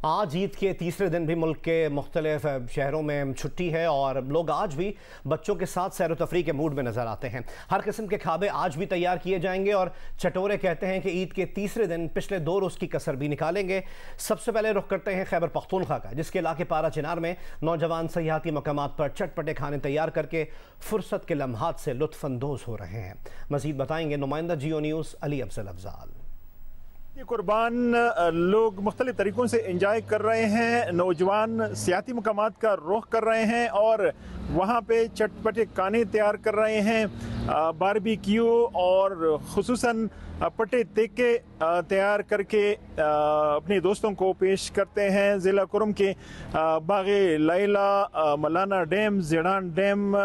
आज ईद के तीसरे दिन भी मुल्क के मुख्तलिफ शहरों में छुट्टी है और लोग आज भी बच्चों के साथ सैर तफरी के मूड में नजर आते हैं। हर किस्म के खाबे आज भी तैयार किए जाएंगे और चटोरे कहते हैं कि ईद के तीसरे दिन पिछले 2 रोज़ की कसर भी निकालेंगे। सबसे पहले रुख करते हैं खैबर पख्तूनख्वा का, जिसके इलाके पारा चिनार में नौजवान सयाहती मकामात पर चटपटे खाने तैयार करके फुर्सत के लम्हात से लुत्फ अंदोज हो रहे हैं। मजीद बताएंगे नुमाइंदा जियो न्यूज़ अली अफजल अफजाल। कुर्बान लोग मुख्तलिफ तरीक़ों से इंजॉय कर रहे हैं, नौजवान सियाती मकामात का रुख कर रहे हैं और वहाँ पे चटपटे खाने तैयार कर रहे हैं। बारबेक्यू और खुसूसन पटे तेके तैयार करके अपने दोस्तों को पेश करते हैं। ज़िला कुरम के बाग़े लैला, मलाना डैम, ज़ेडान डैम,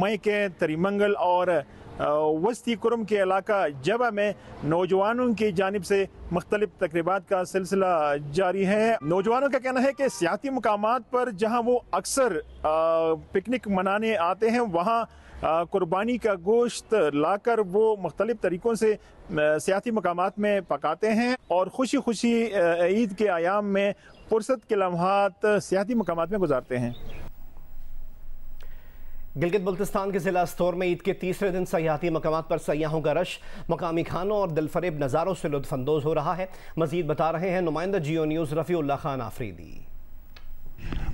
मई के तरीमंगल और वस्ती कुरम के इलाका जबा में नौजवानों की जानिब से मुख्तलिफ तकरीबात का सिलसिला जारी है। नौजवानों का कहना है कि सियाती मकामात पर जहाँ वो अक्सर पिकनिक मनाने आते हैं वहाँ कुर्बानी का गोश्त लाकर वो मुख्तलिफ तरीक़ों से सियाती मकामात में पकाते हैं और खुशी खुशी ईद के आयाम में फुर्सत के लम्हात सियाती मकामात में गुजारते हैं। गिलगित बल्तिस्तान के जिला स्तौर में ईद के तीसरे दिन सयाहती मकामात पर सयाहों का रश मकामी खानों और दिलफरेब नज़ारों से लुत्फ़अंदोज़ हो रहा है। मजीद बता रहे हैं नुमाइंदा जियो न्यूज़ रफ़ीउल्लाह खान आफरीदी।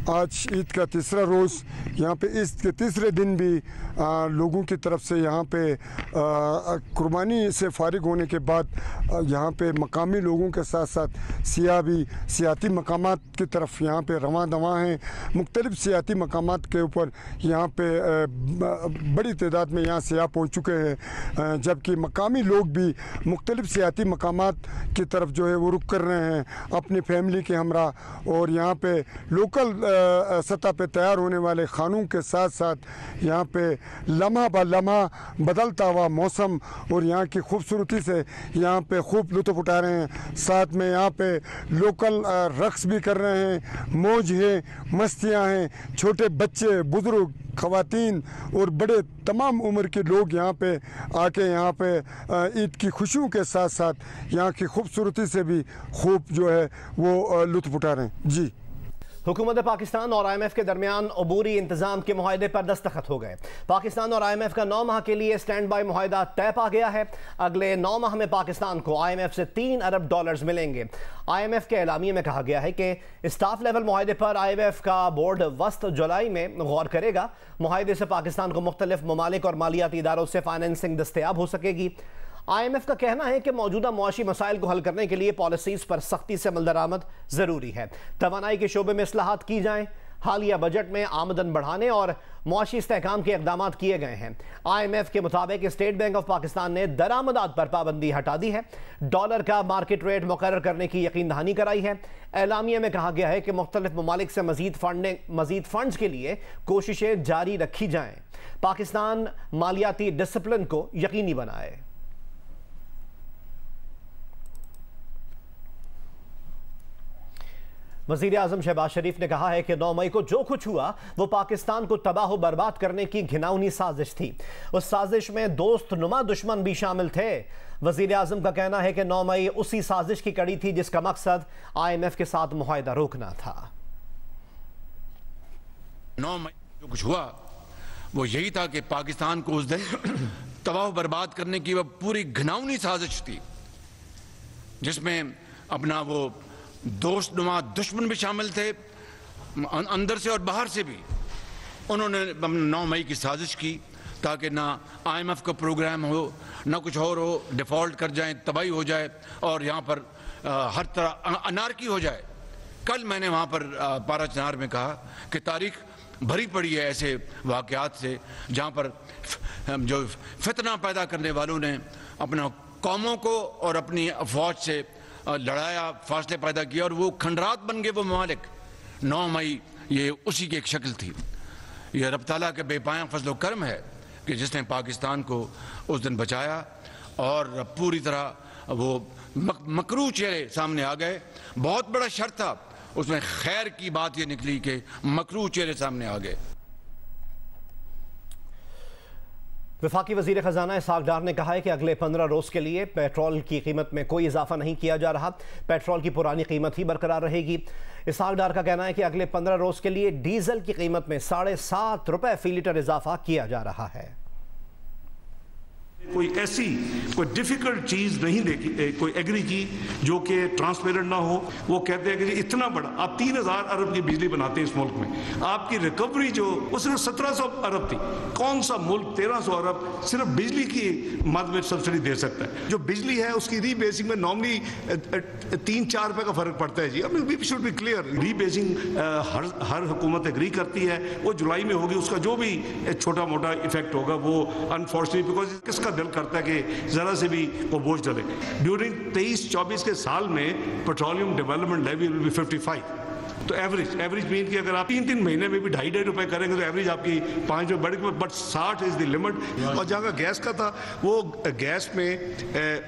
आज ईद का तीसरा रोज़, यहाँ पे ईद के तीसरे दिन भी लोगों की तरफ से यहाँ पे कुर्बानी से फारिग होने के बाद यहाँ पे मकामी लोगों के साथ साथ सियाह भी सियाती मकामात की तरफ यहाँ पे रवां दवां हैं। मुख्तलिफ सियाती मकामात के ऊपर यहाँ पे बड़ी तादाद में यहाँ सियाह पहुँच चुके हैं, जबकि मकामी लोग भी मुख्तलिफ सियाती मकामात की तरफ जो है वो रुख कर रहे हैं अपनी फैमिली के हमरा। और यहाँ पे लोकल सतह पे तैयार होने वाले खानों के साथ साथ यहाँ पे लम्हा ब लम्हा बदलता हुआ मौसम और यहाँ की खूबसूरती से यहाँ पे खूब लुत्फ़ उठा रहे हैं। साथ में यहाँ पे लोकल रक़्स भी कर रहे हैं, मौज है, मस्तियाँ हैं। छोटे बच्चे, बुज़ुर्ग, ख़वातीन और बड़े तमाम उम्र के लोग यहाँ पे आके यहाँ पे ईद की खुशियों के साथ साथ यहाँ की खूबसूरती से भी खूब जो है वो लुत्फ़ उठा रहे हैं। जी, हुकूमत पाकिस्तान और IMF के दरमियान अबूरी इंतजाम के मुआहदे पर दस्तखत हो गए। पाकिस्तान और IMF का 9 माह के लिए स्टैंड बाई मुआहदा तय पा गया है। अगले 9 माह में पाकिस्तान को IMF से $3 अरब मिलेंगे। IMF के एलामिये में कहा गया है कि स्टाफ लेवल मुआहदे पर IMF का बोर्ड वस्त जुलाई में गौर करेगा। मुआहदे से पाकिस्तान को मुख्तलिफ ममालिक और मालियाती इदारों से फाइनेंसिंग दस्तयाब हो सकेगी। IMF का कहना है कि मौजूदा मुआशी मसाइल को हल करने के लिए पॉलिसीज़ पर सख्ती से अमल दरामद ज़रूरी है। तवानाई के शोबे में इस्लाहात की जाएँ। हालिया बजट में आमदन बढ़ाने और मुआशी इस्तेहकाम के इक़दाम किए गए हैं। IMF के मुताबिक स्टेट बैंक ऑफ पाकिस्तान ने दरामदात पर पाबंदी हटा दी है। डॉलर का मार्केट रेट मुकर्रर करने की यकीन दहानी कराई है। एलामिया में कहा गया है कि मुख्तलिफ ममालिक से मज़ीद फंड्स के लिए कोशिशें जारी रखी जाएँ। पाकिस्तान मालियाती डिसिप्लिन को यकीनी बनाए। वज़ीर आज़म शहबाज शरीफ ने कहा है कि 9 मई को जो कुछ हुआ वो पाकिस्तान को तबाह बर्बाद करने की घिनौनी साजिश थी। उस साजिश में दोस्त नुमा दुश्मन भी शामिल थे। वज़ीर आज़म का कहना है कि 9 मई उसी साजिश की कड़ी थी जिसका मकसद IMF के साथ मुआहदा रोकना था। 9 मई जो कुछ हुआ वो यही था कि पाकिस्तान को उस दिन तबाह बर्बाद करने की वह पूरी घिनौनी साजिश थी, जिसमें अपना वो दोस्त नुमा दुश्मन भी शामिल थे, अंदर से और बाहर से भी। उन्होंने 9 मई की साजिश की ताकि ना IMF का प्रोग्राम हो, ना कुछ और हो, डिफ़ॉल्ट कर जाएं, तबाही हो जाए और यहाँ पर हर तरह अनारकी हो जाए। कल मैंने वहाँ पर पारा चिनार में कहा कि तारीख भरी पड़ी है ऐसे वाक़यात से जहाँ पर जो फितना पैदा करने वालों ने अपना कौमों को और अपनी अफवाज से लड़ाया, फासले पैदा किया और वो खंडरात बन गए वो ममालिक। 9 मई ये उसी की एक शक्ल थी। ये रब ताला के बेपाया फजल करम है कि जिसने पाकिस्तान को उस दिन बचाया और पूरी तरह वो मकरू चेहरे सामने आ गए। बहुत बड़ा शर था, उसमें खैर की बात ये निकली कि मकरू चेहरे सामने आ गए। वफाकी वज़ीर ख़जाना इसहाक़ डार ने कहा है कि अगले 15 रोज़ के लिए पेट्रोल की कीमत में कोई इजाफा नहीं किया जा रहा। पेट्रोल की पुरानी कीमत ही बरकरार रहेगी। इसहाक़ डार का कहना है कि अगले 15 रोज़ के लिए डीजल की कीमत में 7.5 रुपये फ़ी लीटर इजाफा किया जा रहा है। कोई ऐसी कोई डिफिकल्ट चीज नहीं देखी, कोई एग्री की जो कि ट्रांसपेरेंट ना हो। वो कहते हैं कि इतना बड़ा आप 3000 अरब की बिजली बनाते हैं इस मुल्क में, आपकी रिकवरी जो वो सिर्फ 1700 अरब थी। कौन सा मुल्क 1300 अरब सिर्फ बिजली की मद में सब्सिडी दे सकता है? जो बिजली है उसकी रीबेसिंग में नॉर्मली 3-4 रुपए का फर्क पड़ता है जी। अब we should be clear, rebasing हर हुकूमत एग्री करती है, वो जुलाई में होगी। उसका जो भी छोटा मोटा इफेक्ट होगा वो अनफॉर्चुनेटली बिकॉज किसका दिल करता है कि जरा से भी वो बोझ डले। ड्यूरिंग 23-24 के साल में petroleum development levy will be 55। तो एवरेज मीन कि अगर आप 3-3 महीने में भी 2.5 रुपए करेंगे तो एवरेज आपकी 5 रुपये बढ़ेगी, बट 60 इज द लिमिट। और जहाँ का गैस का था वो गैस में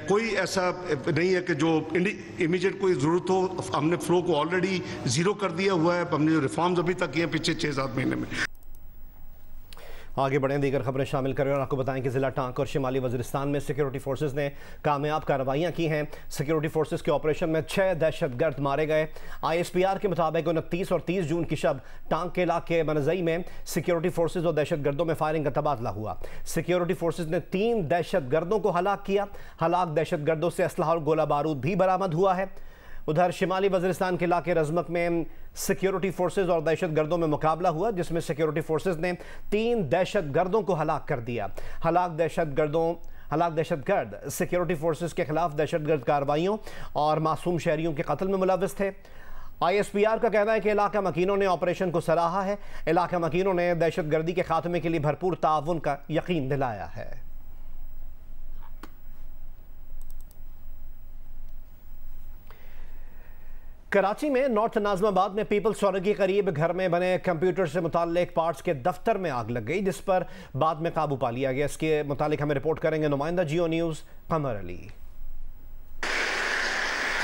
कोई ऐसा नहीं है कि जो इमीडिएट कोई ज़रूरत हो। हमने फ्लो को ऑलरेडी ज़ीरो कर दिया हुआ है। हमने जो रिफॉर्म्स अभी तक किए पिछले 6-7 महीने में। आगे बढ़ें, दीगर खबरें शामिल करें और आपको बताएं कि ज़िला टांक और शिमाली वज़ीरिस्तान में सिक्योरिटी फोर्सेस ने कामयाब कार्रवाइयाँ की हैं। सिक्योरिटी फोर्सेस के ऑपरेशन में 6 दहशतगर्द मारे गए। ISPR के मुताबिक 29 और 30 जून की शब टांक के इलाके बनजई में सिक्योरिटी फोर्सेस और दहशतगर्दों में फायरिंग का तबादला हुआ। सिक्योरिटी फोर्सेस ने 3 दहशतगर्दों को हलाक किया। हलाक दहशतगर्दों से असलहा और गोला बारूद भी बरामद हुआ है। उधर शिमाली वज़ीरिस्तान के इलाके रज़मक में सिक्योरिटी फोर्सेज और दहशतगर्दों में मुकाबला हुआ, जिसमें सिक्योरिटी फोर्सेज ने 3 दहशतगर्दों को हलाक कर दिया। हलाक दहशतगर्द सिक्योरिटी फोर्सेज के खिलाफ दहशतगर्द कार्रवाइयों और मासूम शहरियों के कत्ल में मुलव्वस थे। ISPR का कहना है कि इलाका मकीनों ने ऑपरेशन को सराहा है। इलाका मकीनों ने दहशतगर्दी के खात्मे के लिए भरपूर ताउन का यकीन दिलाया है। कराची में नॉर्थ नाज़िमाबाद में पीपल्स चौराहे के करीब घर में बने कंप्यूटर से मुताल्लिक पार्ट्स के दफ्तर में आग लग गई, जिस पर बाद में काबू पा लिया गया। इसके मुतालिक हमें रिपोर्ट करेंगे नुमाइंदा जियो न्यूज़ कमर अली।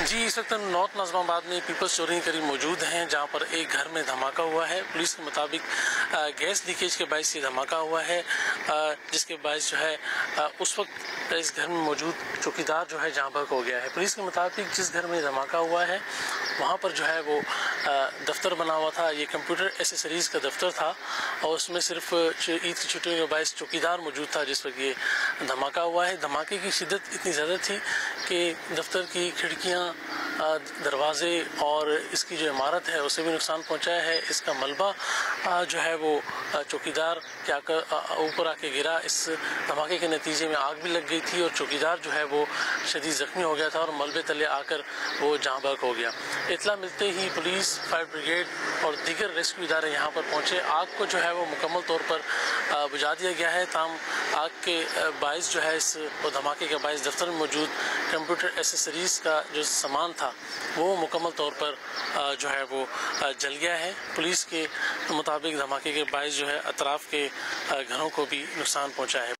जी, इस वक्त नॉर्थ नाज़िमाबाद में पीपल्स चौराहे के करीब मौजूद हैं, जहां पर एक घर में धमाका हुआ है। पुलिस के मुताबिक गैस लीकेज के बायस ये धमाका हुआ है, जिसके बायस जो है उस वक्त इस घर में मौजूद चौकीदार जो है जहां बर्क हो गया है। पुलिस के मुताबिक जिस घर में धमाका हुआ है वहाँ पर जो है वो दफ्तर बना हुआ था। ये कंप्यूटर एसेसरीज का दफ्तर था और उसमें सिर्फ ईद की छुट्टियों के बायस चौकीदार मौजूद था जिस वक्त ये धमाका हुआ है। धमाके की शिद्दत इतनी ज़्यादा थी कि दफ्तर की खिड़कियाँ, दरवाजे और इसकी जो इमारत है उसे भी नुकसान पहुंचाया है। इसका मलबा जो है वो चौकीदार के आकर ऊपर आके गिरा। इस धमाके के नतीजे में आग भी लग गई थी और चौकीदार जो है वो शदीद जख्मी हो गया था और मलबे तले आकर वो जहाँ बर्क हो गया। इतला मिलते ही पुलिस, फायर ब्रिगेड और दीगर रेस्क्यू इदारे यहाँ पर पहुँचे। आग को जो है वो मुकम्मल तौर पर बुझा दिया गया है। ताम आग के बायस जो है इस धमाके के बायस दफ्तर में मौजूद कंप्यूटर एसेसरीज का जो सामान था वो मुकम्मल तौर पर जो है वो जल गया है। पुलिस के मुताबिक धमाके के बायस जो है अतराफ के घरों को भी नुकसान पहुंचा है।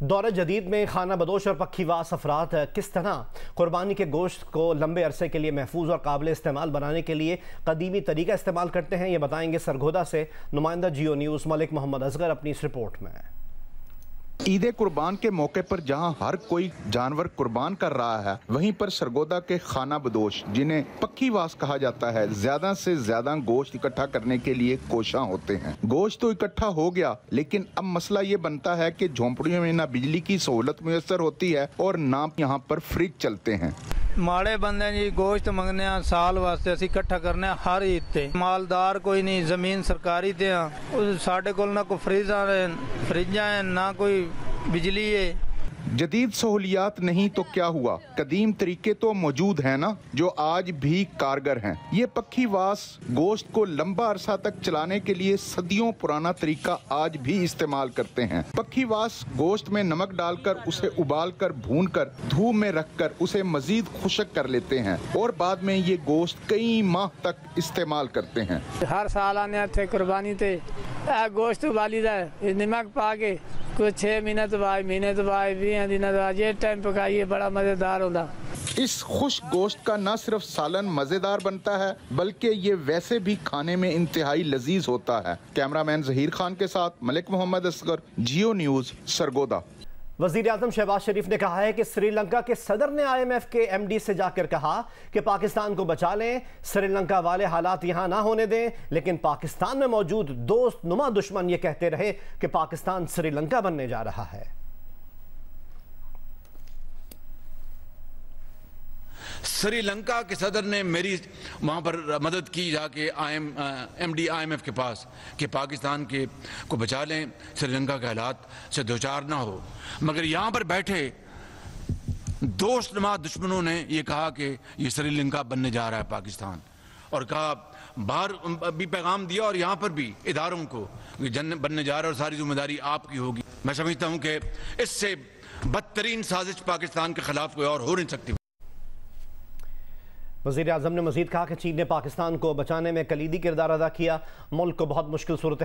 दौरे जदीद में खाना बदोश और पक्खीवास अफराद किस तरह कुर्बानी के गोश्त को लंबे अरसे के लिए महफूज और काबिल इस्तेमाल बनाने के लिए कदीमी तरीका इस्तेमाल करते हैं, ये बताएंगे सरगोदा से नुमाइंदा जियो न्यूज़ मलिक मोहम्मद असगर अपनी इस रिपोर्ट में। ईद कुर्बान के मौके पर जहां हर कोई जानवर कुर्बान कर रहा है, वहीं पर सरगोदा के खाना बदोश, जिन्हें पक्खीवास कहा जाता है, ज्यादा से ज्यादा गोश्त इकट्ठा करने के लिए कोशां होते हैं। गोश्त तो इकट्ठा हो गया, लेकिन अब मसला ये बनता है कि झोंपड़ियों में ना बिजली की सहूलत मुयसर होती है और ना यहाँ पर फ्रिज चलते हैं। माड़े बंदे जी गोश्त मंगने साल वास्ते असी इकट्ठा करने हर ईद ते। मालदार कोई नहीं, जमीन सरकारी ते साढ़े कोल ना कोई फ्रिजा है ना कोई बिजली है। जदीद सहूलियात नहीं तो क्या हुआ, कदीम तरीके तो मौजूद हैं ना, जो आज भी कारगर हैं। ये पक्खीवास गोश्त को लंबा अरसा तक चलाने के लिए सदियों पुराना तरीका आज भी इस्तेमाल करते हैं। पक्खीवास गोश्त में नमक डालकर उसे उबालकर भूनकर धूप में रखकर उसे मजीद खुश्क कर लेते हैं और बाद में ये गोश्त कई माह तक इस्तेमाल करते हैं। हर साल आने थे कुर्बानी ते गोश्त उबाली नमक पा के कुछ 6 महीने तो बाद, महीने तो बाद, 20 दिन तो बाद, ये टाइम पकाइए, बड़ा मजेदार होता। इस खुश गोश्त का न सिर्फ सालन मजेदार बनता है बल्कि ये वैसे भी खाने में इंतहाई लजीज होता है। कैमरामैन जहीर खान के साथ मलिक मोहम्मद असगर, जियो न्यूज, सरगोदा। वज़ीर आज़म शहबाज शरीफ ने कहा है कि श्रीलंका के सदर ने IMF के MD से जाकर कहा कि पाकिस्तान को बचा लें, श्रीलंका वाले हालात यहां ना होने दें, लेकिन पाकिस्तान में मौजूद दोस्त नुमा दुश्मन ये कहते रहे कि पाकिस्तान श्रीलंका बनने जा रहा है। श्रीलंका के सदर ने मेरी वहाँ पर मदद की जाके MD IMF के पास कि पाकिस्तान के को बचा लें, श्रीलंका के हालात से दो चार ना हो, मगर यहाँ पर बैठे दोस्त नुमा दुश्मनों ने ये कहा कि ये श्रीलंका बनने जा रहा है पाकिस्तान, और कहा बाहर भी पैगाम दिया और यहाँ पर भी इदारों को जन्नत बनने जा रहा है और सारी जिम्मेदारी आपकी होगी। मैं समझता हूँ कि इससे बदतरीन साजिश पाकिस्तान के खिलाफ कोई और हो नहीं सकती। वज़ीर आज़म ने मज़ीद कहा कि चीन ने पाकिस्तान को बचाने में कलीदी किरदार अदा किया, मुल्क को बहुत मुश्किल सूरत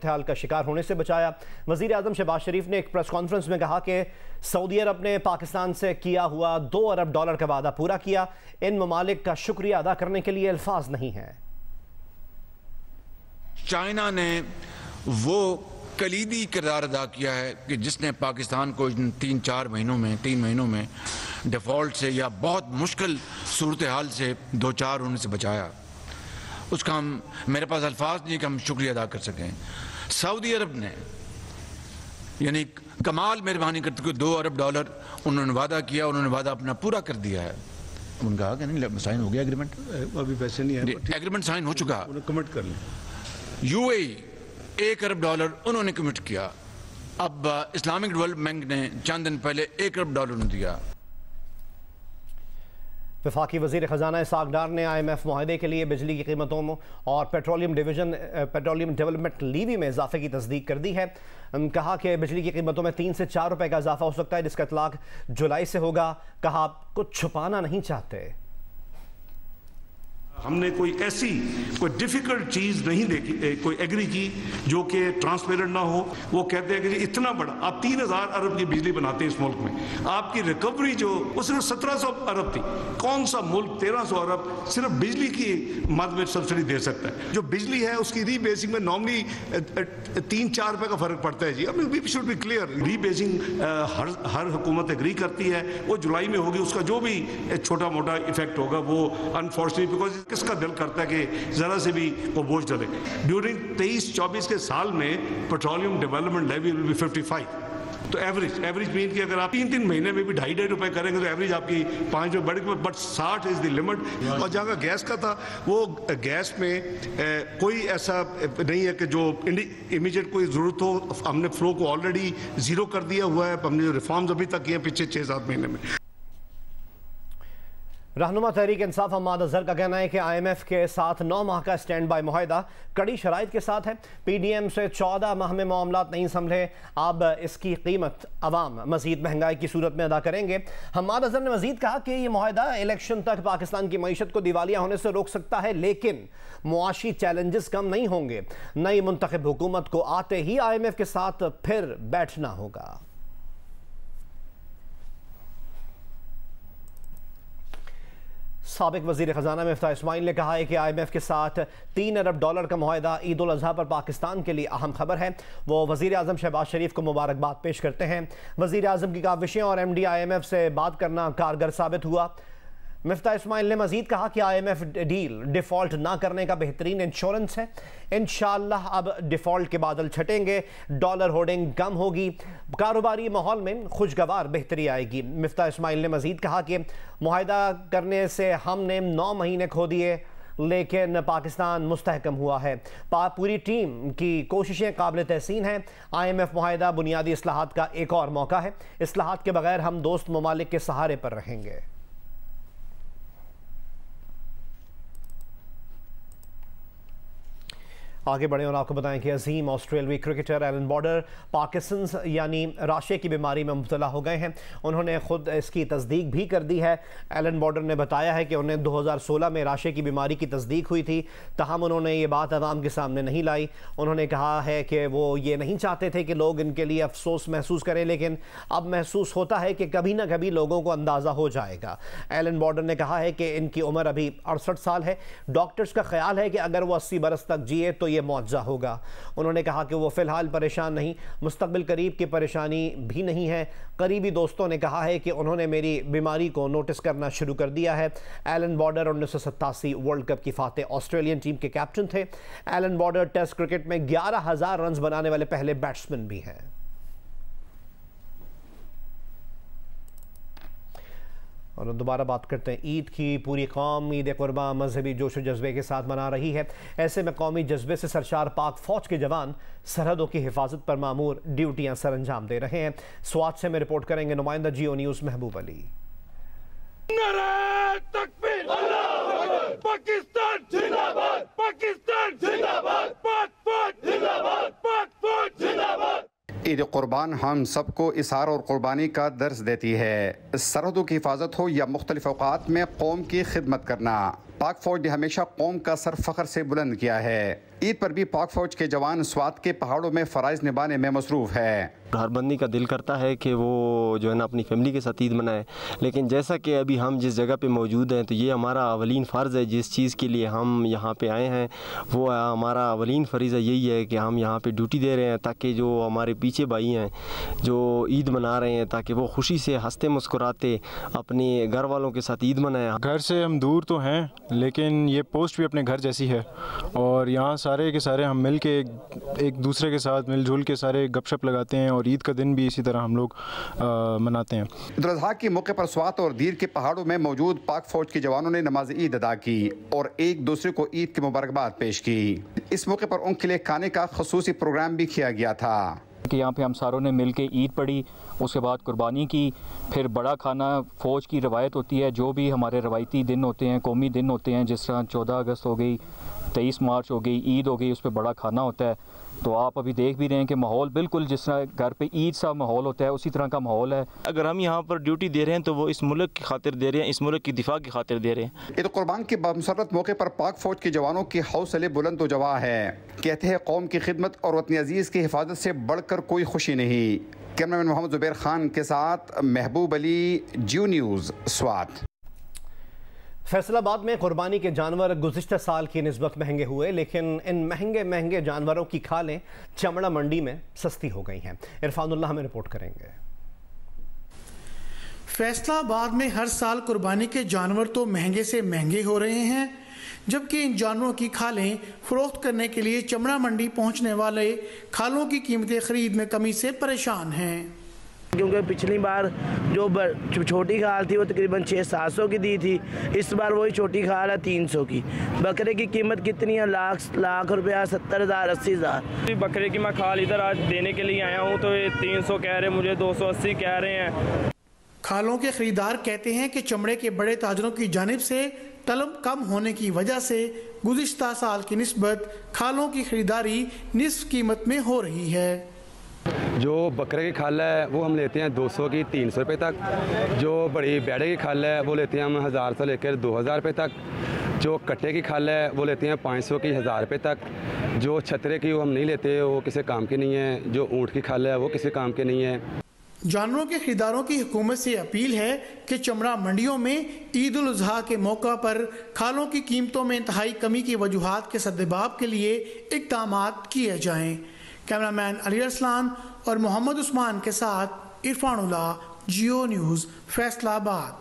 हाल का शिकार होने से बचाया। वज़ीर आज़म शहबाज शरीफ ने एक प्रेस कॉन्फ्रेंस में कहा कि सऊदी अरब ने पाकिस्तान से किया हुआ $2 अरब का वादा पूरा किया, इन ममालिक का शुक्रिया अदा करने के लिए अल्फाज नहीं है। चाइना ने वो कलीदी किरदार अदा किया है कि जिसने पाकिस्तान को इन 3 महीनों में डिफ़ॉल्ट से या बहुत मुश्किल सूरत हाल से दो चार होने से बचाया। उसका मेरे पास अल्फाज नहीं कि हम शुक्रिया अदा कर सकें। सऊदी अरब ने यानी कमाल मेहरबानी करते हुए $2 अरब उन्होंने वादा किया, उन्होंने वादा अपना पूरा कर दिया है। उनका कहा कि नहीं साइन हो गया एग्रीमेंट, अभी पैसे नहीं है, एग्रीमेंट साइन हो चुका, कमिट कर लें। UAE $1 अरब उन्होंने कमिट किया। अब इस्लामिक डेवलपमेंट बैंक ने चंद दिन पहले $1 अरब दिया। वफाकी वज़ीर ख़जाना इसहाक़ डार ने IMF मुआहदे के लिए बिजली की कीमतों और पेट्रोलियम डेवलपमेंट लीवी में इजाफे की तस्दीक कर दी है। कहा कि बिजली की कीमतों में 3 से 4 रुपए का इजाफा हो सकता है, जिसका इतलाक जुलाई से होगा। कहा कुछ छुपाना नहीं चाहते। हमने कोई डिफिकल्ट चीज नहीं देखी, कोई एग्री की जो कि ट्रांसपेरेंट ना हो। वो कहते हैं कि इतना बड़ा आप 3000 अरब की बिजली बनाते हैं इस मुल्क में, आपकी रिकवरी जो वो सिर्फ 1700 अरब थी। कौन सा मुल्क 1300 अरब सिर्फ बिजली की मद में सब्सिडी दे सकता है? जो बिजली है उसकी रीबेसिंग में नॉर्मली 3-4 रुपए का फर्क पड़ता है जी। अब we should be clear, rebasing हर हुकूमत एग्री करती है, वो जुलाई में होगी। उसका जो भी छोटा मोटा इफेक्ट होगा वो अनफॉर्चुनेटली बिकॉज किसका दिल करता है कि जरा से भी वो बोझ डले। ड्यूरिंग 23-24 के साल में petroleum development levy will be 55। तो एवरेज मीन कि अगर आप 3-3 महीने में भी 2.5 रुपए करेंगे तो एवरेज आपकी 5 रुपए बढ़ेगी, बट 60 इज द लिमिट। और जहाँ का गैस का था वो गैस में कोई ऐसा नहीं है कि जो इमीडिएट कोई जरूरत हो। हमने फ्लो को ऑलरेडी जीरो कर दिया हुआ है। हमने जो रिफॉर्म्स अभी तक किए हैं पिछले 6-7 महीने में। रहनुमा तहरीक इंसाफ हम्माद अजहर का कहना है कि IMF के साथ 9 माह का स्टैंड बाय मुआहदा कड़ी शराइत के साथ है। PDM से 14 माह में मामलात नहीं संभले, अब इसकी कीमत अवाम मजीद महंगाई की सूरत में अदा करेंगे। हम्माद अजहर ने मजीद कहा कि यह मुआहदा इलेक्शन तक पाकिस्तान की मईशत को दिवालिया होने से रोक सकता है, लेकिन मुआशी चैलेंजेस कम नहीं होंगे। नई मुंतखब हुकूमत को आते ही IMF के साथ फिर बैठना होगा। साबिक वज़ीर ख़जाना मिफ्ताह इस्माइल ने कहा है कि IMF के साथ $3 अरब का मुआहदा ईद उल अज़हा पर पाकिस्तान के लिए अहम खबर है। वो वज़ीर आज़म शहबाज शरीफ को मुबारकबाद पेश करते हैं। वज़ीर आज़म की काविशें और MD IMF से बात करना कारगर साबित हुआ। मिफ्ताह इस्माइल ने मजीद कहा कि IMF डील डिफ़ॉल्ट ना करने का बेहतरीन इंश्योरेंस है। इंशाअल्लाह अब डिफ़ॉल्ट के बादल छटेंगे, डॉलर होर्डिंग कम होगी, कारोबारी माहौल में खुशगवार बेहतरी आएगी। मिफ्ताह इस्माइल ने मजीद कहा कि मुआहदा करने से हमने 9 महीने खो दिए, लेकिन पाकिस्तान मुस्तहकम हुआ है। पूरी टीम की कोशिशें काबिल तहसीन हैं। IMF मुआहदा बुनियादी इस्लाहात का एक और मौका है। इस्लाहात के बगैर हम दोस्त ममालिक के सहारे पर रहेंगे। आगे बढ़े और आपको बताएं कि अजीम ऑस्ट्रेलियाई क्रिकेटर एलन बॉर्डर पार्किंसंस यानी राशे की बीमारी में मुब्तला हो गए हैं। उन्होंने खुद इसकी तस्दीक भी कर दी है। एलन बॉर्डर ने बताया है कि उन्हें 2016 में राशे की बीमारी की तस्दीक हुई थी, तहम उन्होंने ये बात अवाम के सामने नहीं लाई। उन्होंने कहा है कि वो ये नहीं चाहते थे कि लोग इनके लिए अफसोस महसूस करें, लेकिन अब महसूस होता है कि कभी ना कभी लोगों को अंदाज़ा हो जाएगा। एलन बॉर्डर ने कहा है कि इनकी उम्र अभी 68 साल है। डॉक्टर्स का ख्याल है कि अगर वो 80 बरस तक जिए तो ये मुआवजा होगा। उन्होंने कहा कि वो फ़िलहाल परेशान नहीं, मुस्तकबिल करीब की परेशानी भी नहीं है। करीबी दोस्तों ने कहा है कि उन्होंने मेरी बीमारी को नोटिस करना शुरू कर दिया है। एलन बॉर्डर 1987 वर्ल्ड कप की फातेह ऑस्ट्रेलियन टीम के कैप्टन थे। एलन बॉर्डर टेस्ट क्रिकेट में 11,000 रन बनाने वाले पहले बैट्समैन भी हैं। और दोबारा बात करते हैं ईद की। पूरी कौम ईद कुर्बान मजहबी जोश व जज्बे के साथ मना रही है। ऐसे में कौमी जज्बे से सरशार पाक फौज के जवान सरहदों की हिफाजत पर मामूर ड्यूटियां सर अंजाम दे रहे हैं। स्वात से में रिपोर्ट करेंगे नुमाइंदा जियो न्यूज़ महबूब अली। पाकिस्तान जिंदाबाद, पाकिस्तान जिंदाबाद, पाक फौज जिंदाबाद, पाक फौज जिंदाबाद। ईद कुर्बान हम सबको इसार और कुर्बानी का दर्स देती है। सरहदों की हिफाजत हो या मुख्तलिफ औकात में कौम की खिदमत करना, पाक फौज ने हमेशा कौम का सर फख्र से बुलंद किया है। ईद पर भी पाक फौज के जवान स्वात के पहाड़ों में फ़राइज़ निभाने में मसरूफ़ है। हर बंदी का दिल करता है कि वो जो है ना अपनी फैमिली के साथ ईद मनाए, लेकिन जैसा कि अभी हम जिस जगह पे मौजूद हैं तो ये हमारा अवलीन फ़र्ज़ है। जिस चीज़ के लिए हम यहाँ पे आए हैं वो हमारा अवलीन फ़रीज़ा यही है कि हम यहाँ पे ड्यूटी दे रहे हैं ताकि जो हमारे पीछे भाई हैं जो ईद मना रहे हैं ताकि वो खुशी से हंसते मुस्कुराते अपने घर वालों के साथ ईद मनाएं। घर से हम दूर तो हैं लेकिन ये पोस्ट भी अपने घर जैसी है और यहाँ सारे के सारे हम मिल के एक दूसरे के साथ मिलजुल के सारे गपशप लगाते हैं और ईद का दिन भी इसी तरह हम लोग मनाते हैं। ईद उल अज़हा के मौके पर स्वात और दीर के पहाड़ों में मौजूद पाक फौज के जवानों ने नमाज ईद अदा की और एक दूसरे को ईद की मुबारकबाद पेश की। इस मौके पर उनके लिए खाने का खसूसी प्रोग्राम भी किया गया था कि यहाँ पे हम सारों ने मिल के ईद पढ़ी, उसके बाद कुर्बानी की, फिर बड़ा खाना। फ़ौज की रवायत होती है, जो भी हमारे रवायती दिन होते हैं, कौमी दिन होते हैं, जिस तरह 14 अगस्त हो गई, 23 मार्च हो गई, ईद हो गई, उस पर बड़ा खाना होता है। तो आप अभी देख भी रहे हैं कि माहौल बिल्कुल जिस तरह घर पे ईद सा माहौल होता है उसी तरह का माहौल है। अगर हम यहाँ पर ड्यूटी दे रहे हैं तो वो इस मुल्क की खातिर दे रहे हैं, इस मुल्क की दिफा की खातिर दे रहे हैं। ईद कुर्बान के बामसरत मौके पर पाक फौज के जवानों के हौसले बुलंद तो जवां है। कहते हैं कौम की खिदमत और वतन अजीज़ की हिफाजत से बढ़कर कोई खुशी नहीं। कैमरामैन मोहम्मद जुबैर खान के साथ महबूब अली, जियो न्यूज़, स्वात। फैसलाबाद में कुर्बानी के जानवर गुज़िश्ता साल की निस्बत महंगे हुए, लेकिन इन महंगे जानवरों की खालें चमड़ा मंडी में सस्ती हो गई हैं। इरफानुल्लाह हमें रिपोर्ट करेंगे। फैसलाबाद में हर साल कुर्बानी के जानवर तो महंगे से महंगे हो रहे हैं, जबकि इन जानवरों की खालें फरोख्त करने के लिए चमड़ा मंडी पहुंचने वाले खालों की कीमतें खरीद में कमी से परेशान हैं। क्योंकि पिछली बार जो छोटी खाल थी वो तकरीबन 600-700 की दी थी, इस बार वही छोटी खाल है 300 की। बकरे की कीमत कितनी है? लाख रुपया, 70,000, 80,000। बकरे की मैं खाल इधर आज देने के लिए आया हूँ तो ये 300 कह रहे, मुझे 280 कह रहे हैं। खालों के खरीदार कहते हैं कि चमड़े के बड़े ताजरों की जानिब से तलब कम होने की वजह से गुज़िश्ता साल की निस्बत खालों की खरीदारी निस्फ कीमत में हो रही है। जो बकरे की खाल है वो हम लेते हैं 200 की 300 रुपये तक। जो बड़ी बैड़े की खाल है वो लेते हैं हम 1000 से लेकर 2000 रुपये तक। जो कट्टे की खाल है वो लेते हैं 500 की 1000 रुपये तक। जो छतरे की वो हम नहीं लेते, वो किसी काम की नहीं है। जो ऊँट की खाल है वो किसी काम की नहीं है। जानवरों के खरीदारों की हुकूमत से अपील है कि चमड़ा मंडियों में ईद उल अज़हा के मौका पर खालों की कीमतों में इंतहाई कमी की वजूहात के सद्देबाब के लिए इक़दामात किए जाएं। कैमरामैन अली अरसलान और मोहम्मद उस्मान के साथ इरफानुल्लाह, जियो न्यूज़, फैसलाबाद।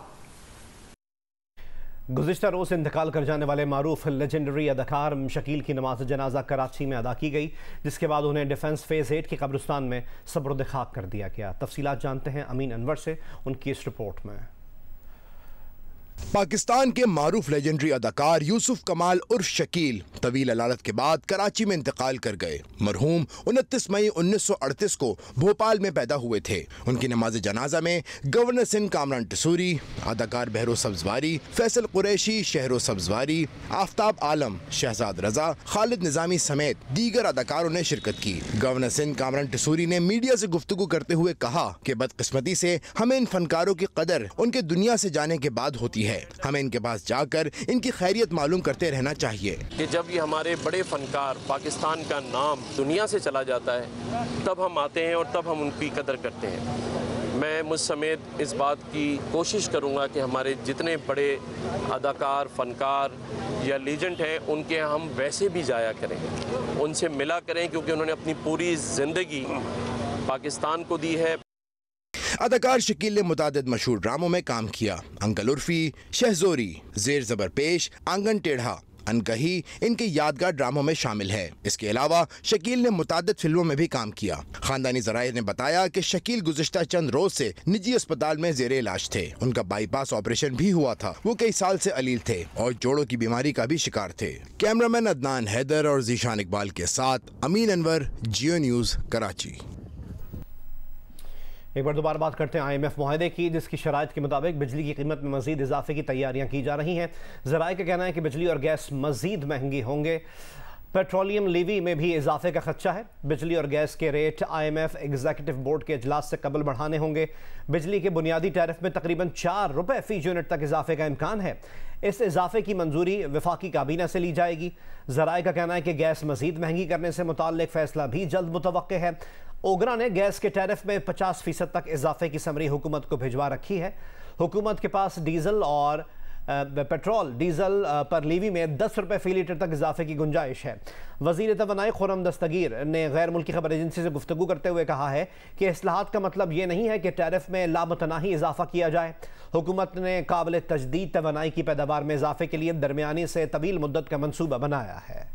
गुज़िश्ता रोज़ इंतकाल कर जाने वाले मारूफ लेजेंडरी अदाकार शकील की नमाज जनाजा कराची में अदा की गई, जिसके बाद उन्हें डिफेंस फेज़ 8 के कब्रिस्तान में सब्र खाक कर दिया गया। तफसीलात जानते हैं अमीन अनवर से उनकी इस रिपोर्ट में। पाकिस्तान के मारूफ लेजेंडरी अदाकार यूसुफ कमाल उर्फ शकील तवील अदालत के बाद कराची में इंतकाल कर गए। मरहूम 29 मई 1938 को भोपाल में पैदा हुए थे। उनकी नमाज जनाजा में गवर्नर सिंध कामरान टसूरी, अदाकार बहरो सब्जवारी, फैसल कुरैशी, शहरो सब्जवारी, आफ्ताब आलम, शहजाद रजा, खालिद निजामी समेत दीगर अदाकारों ने शिरकत की। गवर्नर सिंध कामरान टसूरी ने मीडिया से गुफ्तगू करते हुए कहा कि बदकिस्मती से हमें इन फनकारों की कदर उनके दुनिया से जाने के बाद होती है। हमें इनके पास जाकर इनकी खैरियत मालूम करते रहना चाहिए कि जब ये हमारे बड़े फनकार पाकिस्तान का नाम दुनिया से चला जाता है तब हम आते हैं और तब हम उनकी कदर करते हैं। मैं मुझ समेत इस बात की कोशिश करूंगा कि हमारे जितने बड़े अदाकार, फनकार या लीजेंड हैं उनके हम वैसे भी जाया करें, उनसे मिला करें, क्योंकि उन्होंने अपनी पूरी ज़िंदगी पाकिस्तान को दी है। अदाकार शकील ने मुतादिद मशहूर ड्रामों में काम किया। अंकल उर्फी, शहजोरी, जेर ज़बर पेश, आंगन टेढ़ा, अनकही इनके यादगार ड्रामों में शामिल है। इसके अलावा शकील ने मुतादिद फिल्मों में भी काम किया। खानदानी ज़राए ने बताया कि शकील गुज़िश्ता चंद रोज से निजी अस्पताल में ज़ेरे इलाज थे। उनका बाईपास ऑपरेशन भी हुआ था। वो कई साल से अलील थे और जोड़ों की बीमारी का भी शिकार थे। कैमरामैन अदनान हैदर और जीशान इकबाल के साथ अमीन अनवर, जियो न्यूज़, कराची। एक बार दोबारा बात करते हैं IMF मुआहदे की, जिसकी शराइत के मुताबिक बिजली की कीमत में मज़ीद इजाफे की तैयारियां की जा रही हैं। ज़राए का कहना है कि बिजली और गैस मज़ीद महंगी होंगे। पेट्रोलियम लीवी में भी इजाफे का खदशा है। बिजली और गैस के रेट IMF एग्जीक्यूटिव बोर्ड के इजलास से कबल बढ़ाने होंगे। बिजली के बुनियादी टैरिफ में तकरीबन 4 रुपये फ़ी यूनिट तक इजाफे का इम्कान है। इस इजाफे की मंजूरी वफाकी काबीना से ली जाएगी। ज़राए का कहना है कि गैस मज़ीद महंगी करने से मुताल्लिक फ़ैसला भी जल्द मुतवक्के है। ओगरा ने गैस के टैरिफ में 50% तक इजाफे की समरी हुकूमत को भिजवा रखी है। हुकूमत के पास डीजल और पेट्रोल डीजल पर लीवी में 10 रुपये फ़ी लीटर तक इजाफे की गुंजाइश है। वज़ीर तवानाई खुर्रम दस्तगीर ने गैर मुल्की खबर एजेंसी से गुफ्तगू करते हुए कहा है कि इस्लाहात का मतलब ये नहीं है कि टैरिफ में लामतनाही इजाफा किया जाए। हुकूमत ने काबिल तजदीद तवानाई की पैदावार में इजाफे के लिए दरमियानी से तवील मुद्दत का मनसूबा बनाया है।